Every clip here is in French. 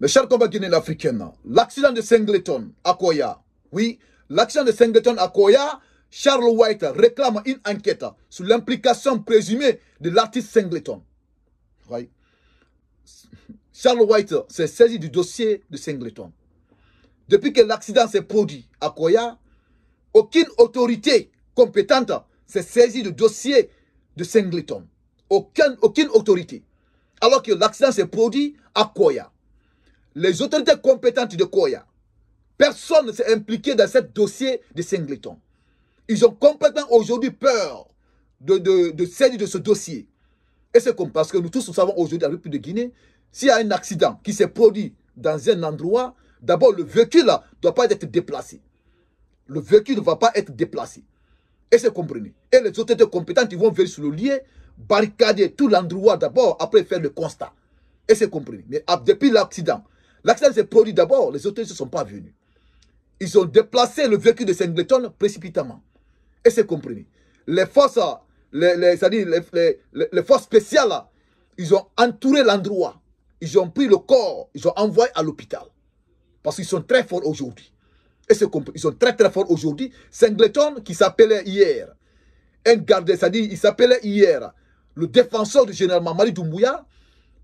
Mes chers combats guinéens africains, l'accident de Singleton à Koya, oui, l'accident de Singleton à Koya, Charles White réclame une enquête sur l'implication présumée de l'artiste Singleton. Oui. Charles White s'est saisi du dossier de Singleton. Depuis que l'accident s'est produit à Koya, aucune autorité compétente s'est saisie du dossier de Singleton. Aucune autorité. Alors que l'accident s'est produit à Koya. Les autorités compétentes de Koya, personne ne s'est impliqué dans ce dossier de Singleton. Ils ont complètement aujourd'hui peur de saisir de ce dossier. Et c'est comme parce que nous tous nous savons aujourd'hui dans la République de Guinée, s'il y a un accident qui s'est produit dans un endroit, d'abord le véhicule ne doit pas être déplacé. Le véhicule ne va pas être déplacé. Et c'est compris. Et les autorités compétentes, ils vont venir sur le lieu, barricader tout l'endroit d'abord, après faire le constat. Et c'est compris. Mais depuis l'accident, l'accident s'est produit d'abord, les autorités ne sont pas venus. Ils ont déplacé le véhicule de Singleton précipitamment. Et c'est compris. Les forces, les forces spéciales, ils ont entouré l'endroit. Ils ont pris le corps, ils ont envoyé à l'hôpital. Parce qu'ils sont très forts aujourd'hui. Et c'est compris. Ils sont très très forts aujourd'hui. Singleton, qui s'appelait hier, un gardien, c'est-à-dire, il s'appelait hier le défenseur du général Mamadi Doumbouya.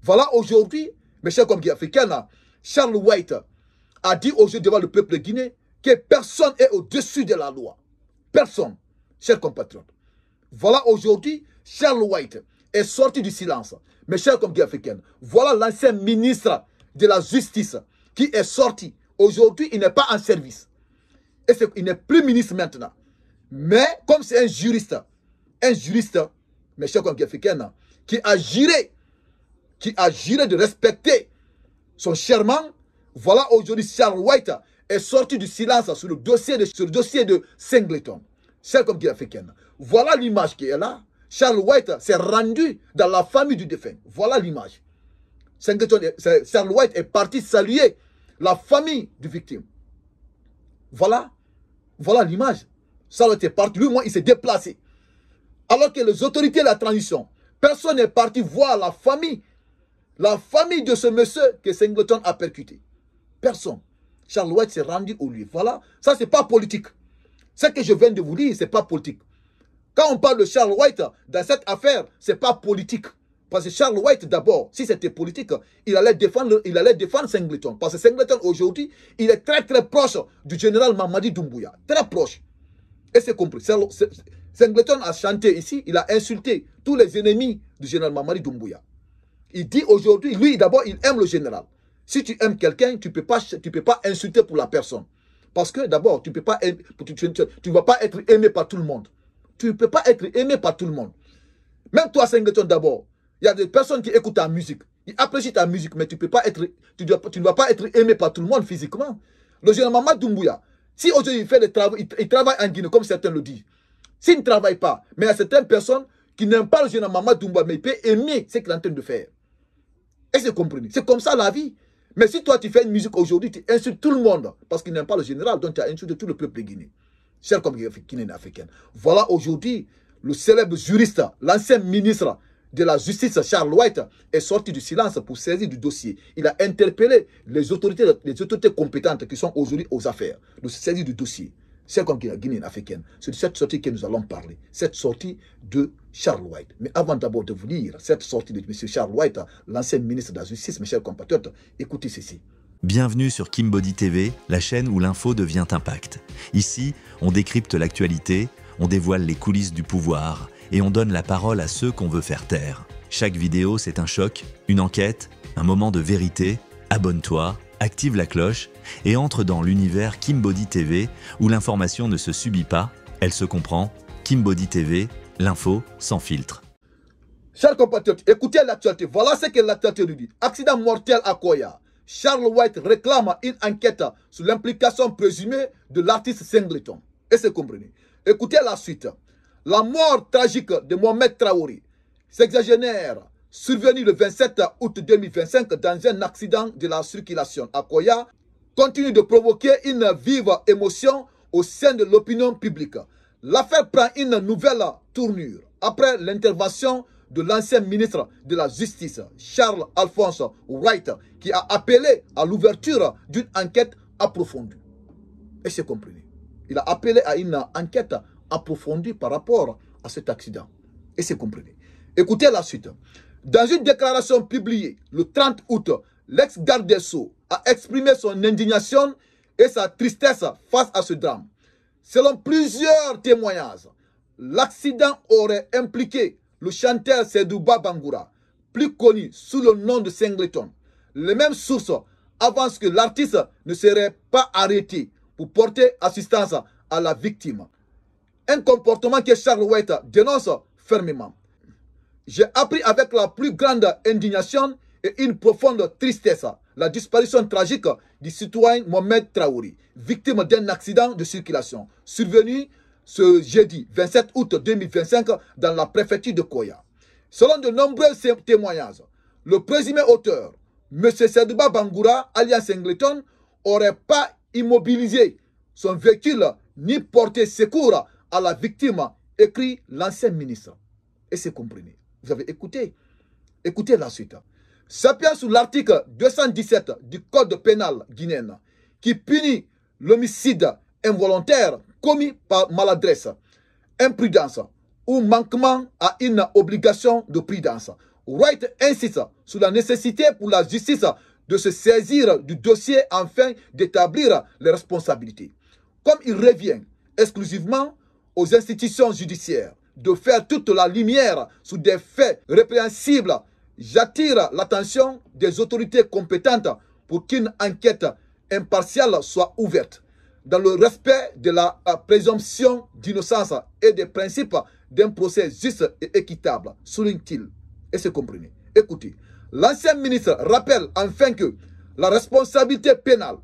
Voilà aujourd'hui, mes chers compatriotes africains, Charles White a dit aujourd'hui devant le peuple guinéen que personne n'est au-dessus de la loi. Personne, chers compatriotes. Voilà aujourd'hui, Charles White est sorti du silence. Mes chers compatriotes africains, voilà l'ancien ministre de la Justice qui est sorti. Aujourd'hui, il n'est pas en service. Et il n'est plus ministre maintenant. Mais comme c'est un juriste, mes chers compatriotes africains, qui a juré de respecter son serment, voilà aujourd'hui Charles White est sorti du silence sur le dossier de Singleton. Chers compatriotes africains, voilà l'image qui est là. Charles White s'est rendu dans la famille du défunt. Voilà l'image. Charles White est parti saluer la famille du victime. Voilà l'image. Charles White est parti. Lui, moi, il s'est déplacé. Alors que les autorités de la transition, personne n'est parti voir la famille de ce monsieur que Singleton a percuté. Personne. Charles White s'est rendu au lieu. Voilà. Ça, ce n'est pas politique. Ce que je viens de vous dire, ce n'est pas politique. Quand on parle de Charles White, dans cette affaire, ce n'est pas politique. Parce que Charles White, d'abord, si c'était politique, il allait défendre Singleton. Parce que Singleton, aujourd'hui, il est très très proche du général Mamadi Doumbouya. Très proche. Et c'est compris. Singleton a chanté ici, il a insulté tous les ennemis du général Mamadi Doumbouya. Il dit aujourd'hui, lui d'abord, il aime le général. Si tu aimes quelqu'un, tu ne peux pas insulter pour la personne. Parce que d'abord, tu ne vas pas être aimé par tout le monde. Tu ne peux pas être aimé par tout le monde. Même toi, Singleton, d'abord, il y a des personnes qui écoutent ta musique. Ils apprécient ta musique, mais tu ne vas pas être aimé par tout le monde physiquement. Le général Mamadi Doumbouya, si aujourd'hui il travaille en Guinée, comme certains le disent, s'il ne travaille pas, mais il y a certaines personnes qui n'aiment pas le général Mamadi Doumbouya, mais il peut aimer ce qu'il est en train de faire. Et c'est compris. C'est comme ça la vie. Mais si toi tu fais une musique aujourd'hui, tu insultes tout le monde parce qu'il n'aime pas le général, donc tu as insulté tout le peuple guinéen. Chers comme Guinéens africains. Voilà aujourd'hui le célèbre juriste, l'ancien ministre de la Justice, Charles White, est sorti du silence pour saisir du dossier. Il a interpellé les autorités compétentes qui sont aujourd'hui aux affaires de saisir du dossier. Chers comme Guinéens africains. C'est de cette sortie que nous allons parler. Cette sortie de Charles White. Mais avant d'abord de vous lire cette sortie de M. Charles White, l'ancien ministre de la Justice, mes chers compatriotes, écoutez ceci. Bienvenue sur Kimbody TV, la chaîne où l'info devient impact. Ici, on décrypte l'actualité, on dévoile les coulisses du pouvoir et on donne la parole à ceux qu'on veut faire taire. Chaque vidéo, c'est un choc, une enquête, un moment de vérité. Abonne-toi, active la cloche et entre dans l'univers Kimbody TV où l'information ne se subit pas, elle se comprend. Kimbody TV, l'info sans filtre. Chers compatriotes, écoutez l'actualité. Voilà ce que l'actualité nous dit. Accident mortel à Koya. Charles White réclame une enquête sur l'implication présumée de l'artiste Singleton. Et c'est compris. Écoutez la suite. La mort tragique de Mohamed Traoré, sexagénaire, survenu le 27 août 2025 dans un accident de la circulation à Koya, continue de provoquer une vive émotion au sein de l'opinion publique. L'affaire prend une nouvelle tournure après l'intervention de l'ancien ministre de la Justice, Charles Alphonse Wright, qui a appelé à l'ouverture d'une enquête approfondie. Et c'est compris. Il a appelé à une enquête approfondie par rapport à cet accident. Et c'est compris. Écoutez la suite. Dans une déclaration publiée le 30 août, l'ex-garde des Sceaux a exprimé son indignation et sa tristesse face à ce drame. Selon plusieurs témoignages, l'accident aurait impliqué le chanteur Sedouba Bangoura, plus connu sous le nom de Singleton. Les mêmes sources avancent que l'artiste ne serait pas arrêté pour porter assistance à la victime. Un comportement que Charles White dénonce fermement. J'ai appris avec la plus grande indignation et une profonde tristesse la disparition tragique du citoyen Mohamed Traoré, victime d'un accident de circulation survenu ce jeudi 27 août 2025 dans la préfecture de Koya. Selon de nombreux témoignages, le présumé auteur, M. Sedouba Bangoura, alias Singleton, n'aurait pas immobilisé son véhicule ni porté secours à la victime, écrit l'ancien ministre. Et c'est compris. Vous avez écouté. Écoutez la suite. S'appuyant sur l'article 217 du Code pénal guinéen, qui punit l'homicide involontaire commis par maladresse, imprudence ou manquement à une obligation de prudence, Wright insiste sur la nécessité pour la justice de se saisir du dossier afin d'établir les responsabilités. Comme il revient exclusivement aux institutions judiciaires de faire toute la lumière sur des faits répréhensibles, j'attire l'attention des autorités compétentes pour qu'une enquête impartiale soit ouverte, dans le respect de la présomption d'innocence et des principes d'un procès juste et équitable, souligne-t-il. Et c'est compris. Écoutez, l'ancien ministre rappelle enfin que la responsabilité pénale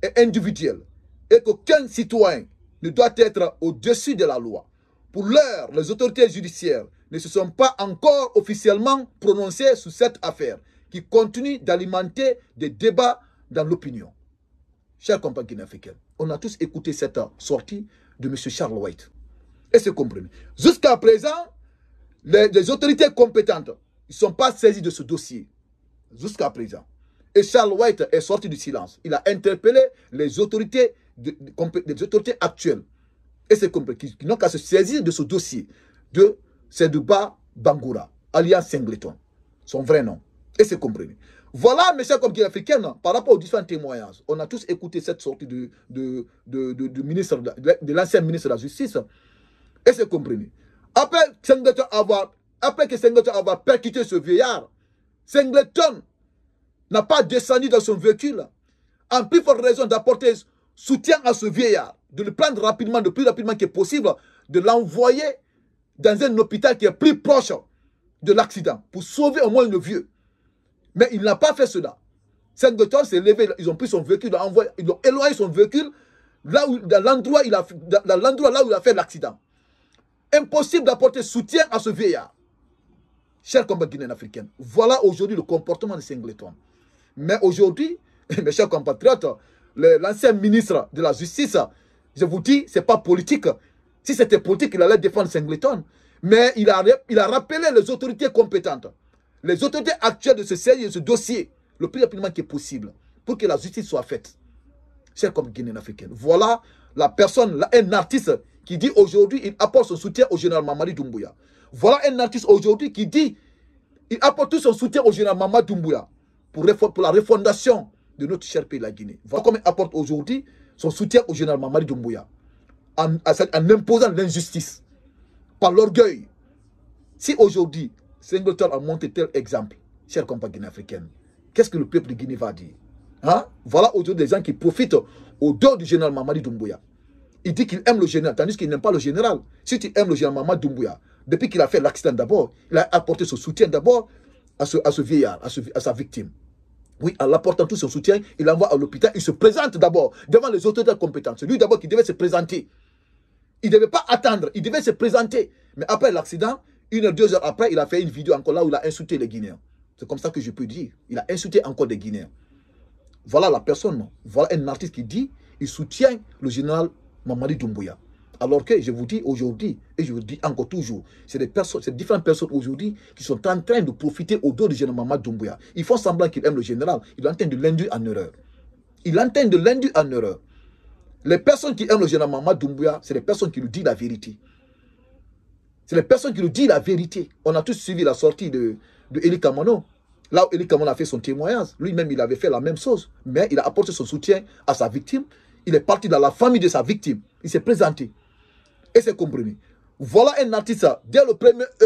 est individuelle et qu'aucun citoyen ne doit être au-dessus de la loi. Pour l'heure, les autorités judiciaires ne se sont pas encore officiellement prononcées sur cette affaire qui continue d'alimenter des débats dans l'opinion. Chers compagnons africains, on a tous écouté cette sortie de M. Charles White. Et c'est compris. Jusqu'à présent, les autorités compétentes ne sont pas saisies de ce dossier. Jusqu'à présent. Et Charles White est sorti du silence. Il a interpellé les autorités, les autorités actuelles. Et c'est compris. Qui n'ont qu'à se saisir de ce dossier de Sedouba Bangoura, alias Singleton. Son vrai nom. Et c'est compris. Voilà, mes chers compagnons africains, par rapport aux différents témoignages, on a tous écouté cette sortie de l'ancien ministre de la Justice. Et c'est compris. Après que Singleton avoir percuté ce vieillard, Singleton n'a pas descendu dans son véhicule, en plus forte raison d'apporter soutien à ce vieillard, de le prendre rapidement, le plus rapidement que possible, de l'envoyer dans un hôpital qui est plus proche de l'accident, pour sauver au moins le vieux. Mais il n'a pas fait cela. Singleton s'est levé, ils ont pris son véhicule, ils ont éloigné son véhicule dans l'endroit là où il a fait l'accident. Impossible d'apporter soutien à ce vieillard. Chers compatriotes africains, voilà aujourd'hui le comportement de Singleton. Mais aujourd'hui, mes chers compatriotes, l'ancien ministre de la Justice, je vous dis, ce n'est pas politique. Si c'était politique, il allait défendre Singleton. Mais il a rappelé les autorités compétentes, les autorités actuelles de se saisir de ce dossier le plus rapidement que possible pour que la justice soit faite. Chers compatriotes africains, voilà la personne, un artiste qui dit aujourd'hui il apporte son soutien au général Mamadi Doumbouya. Voilà un artiste aujourd'hui qui dit il apporte tout son soutien au général Mamadi Doumbouya pour la refondation de notre cher pays, la Guinée. Voilà comment il apporte aujourd'hui son soutien au général Mamadi Doumbouya en imposant l'injustice par l'orgueil. Si aujourd'hui Singleton a montré tel exemple, chers compatriotes africains, qu'est-ce que le peuple de Guinée va dire? Hein? Voilà aujourd'hui des gens qui profitent au dos du général Mamadi Doumbouya. Il dit qu'il aime le général, tandis qu'il n'aime pas le général. Si tu aimes le général Mamadi Doumbouya, depuis qu'il a fait l'accident d'abord, il a apporté son soutien d'abord à ce vieillard, à sa victime. Oui, en apportant tout son soutien, il l'envoie à l'hôpital, il se présente d'abord devant les autorités compétentes. C'est lui d'abord qui devait se présenter. Il ne devait pas attendre, il devait se présenter. Mais après l'accident, 1 heure, 2 heures après, il a fait une vidéo encore là où il a insulté les Guinéens. C'est comme ça que je peux dire. Il a insulté encore des Guinéens. Voilà la personne. Voilà un artiste qui dit il soutient le général Mamadi Doumbouya Alors que je vous dis aujourd'hui, et je vous dis encore toujours, c'est différentes personnes aujourd'hui qui sont en train de profiter au dos du général Mamadou Doumbouya. Ils font semblant qu'ils aiment le général. Ils sont en train de l'induire en erreur. Ils sont en train de l'induire en erreur. Les personnes qui aiment le général Mamadou Doumbouya, c'est les personnes qui nous disent la vérité. C'est les personnes qui nous disent la vérité. On a tous suivi la sortie de Eli Kamano. Là où Eli Kamano a fait son témoignage, lui-même, il avait fait la même chose. Mais il a apporté son soutien à sa victime. Il est parti dans la famille de sa victime. Il s'est présenté. Et c'est compris. Voilà un artiste, dès les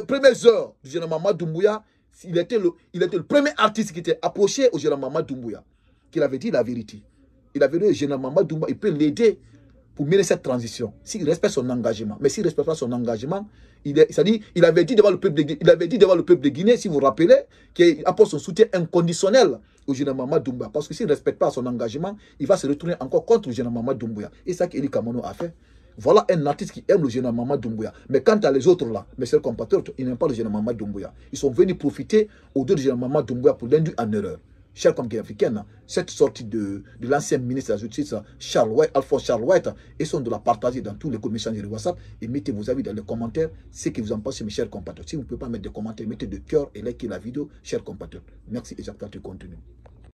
premières heures du général Mamadou Doumbouya, il était le premier artiste qui était approché au général Mamadou Doumbouya, qui avait dit la vérité. Il avait dit au général Mamadou Doumbouya, il peut l'aider pour mener cette transition, s'il respecte son engagement. Mais s'il ne respecte pas son engagement, il avait dit devant le peuple de Guinée, si vous vous rappelez, qu'il apporte son soutien inconditionnel au général Mamadou Doumbouya. Parce que s'il ne respecte pas son engagement, il va se retourner encore contre le général Mamadou Doumbouya. Et c'est ça qu'Eli Kamano a fait. Voilà un artiste qui aime le général Mamadou Doumbouya. Mais quant à les autres là, mes chers compatriotes, ils n'aiment pas le général Mamadou Doumbouya. Ils sont venus profiter au dos du général Mamadou Doumbouya pour l'induire en erreur. Chers compatriotes africains, cette sortie de l'ancien ministre de la Justice, Alphonse Charles White, ils sont de la partager dans tous les groupes messageries de WhatsApp et mettez vos avis dans les commentaires, ce que vous en pensez, mes chers compatriotes. Si vous ne pouvez pas mettre des commentaires, mettez de cœur et likez la vidéo, chers compatriotes. Merci et j'attends le contenu.